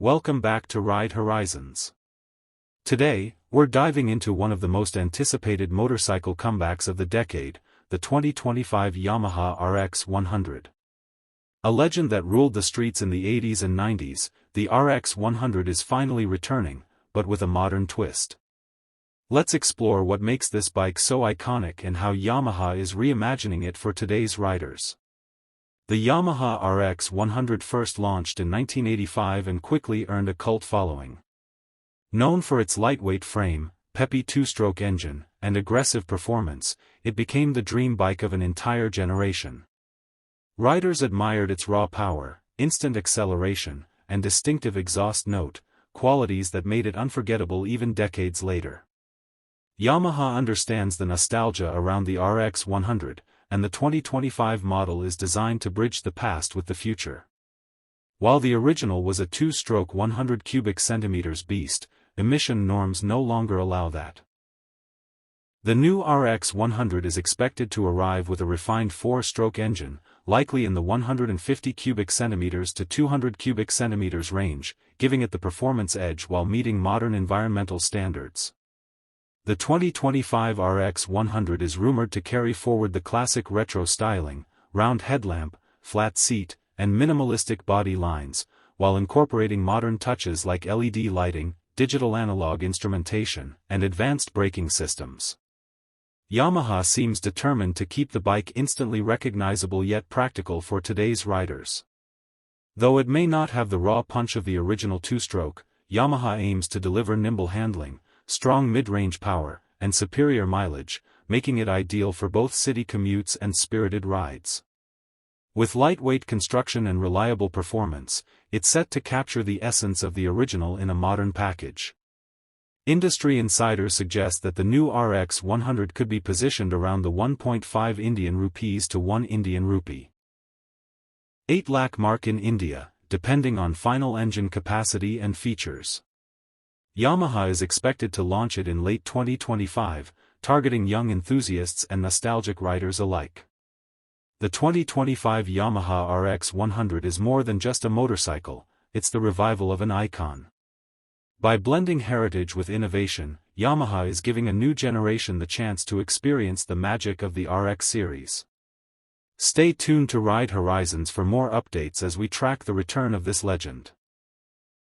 Welcome back to Ride Horizons. Today, we're diving into one of the most anticipated motorcycle comebacks of the decade, the 2025 Yamaha RX 100. A legend that ruled the streets in the 80s and 90s, the RX 100 is finally returning, but with a modern twist. Let's explore what makes this bike so iconic and how Yamaha is reimagining it for today's riders. The Yamaha RX 100 first launched in 1985 and quickly earned a cult following. Known for its lightweight frame, peppy two-stroke engine, and aggressive performance, it became the dream bike of an entire generation. Riders admired its raw power, instant acceleration, and distinctive exhaust note, qualities that made it unforgettable even decades later. Yamaha understands the nostalgia around the RX 100, and the 2025 model is designed to bridge the past with the future. While the original was a two-stroke 100 cubic centimeters beast, emission norms no longer allow that. The new RX 100 is expected to arrive with a refined four-stroke engine, likely in the 150 cubic centimeters to 200 cubic centimeters range, giving it the performance edge while meeting modern environmental standards. The 2025 RX 100 is rumored to carry forward the classic retro styling, round headlamp, flat seat, and minimalistic body lines, while incorporating modern touches like LED lighting, digital analog instrumentation, and advanced braking systems. Yamaha seems determined to keep the bike instantly recognizable yet practical for today's riders. Though it may not have the raw punch of the original two-stroke, Yamaha aims to deliver nimble handling, strong mid-range power, and superior mileage, making it ideal for both city commutes and spirited rides. With lightweight construction and reliable performance, it's set to capture the essence of the original in a modern package. Industry insiders suggest that the new RX 100 could be positioned around the 1.5 Indian rupees to 1 Indian rupee. 8 lakh mark in India, depending on final engine capacity and features. Yamaha is expected to launch it in late 2025, targeting young enthusiasts and nostalgic riders alike. The 2025 Yamaha RX 100 is more than just a motorcycle, it's the revival of an icon. By blending heritage with innovation, Yamaha is giving a new generation the chance to experience the magic of the RX series. Stay tuned to Ride Horizons for more updates as we track the return of this legend.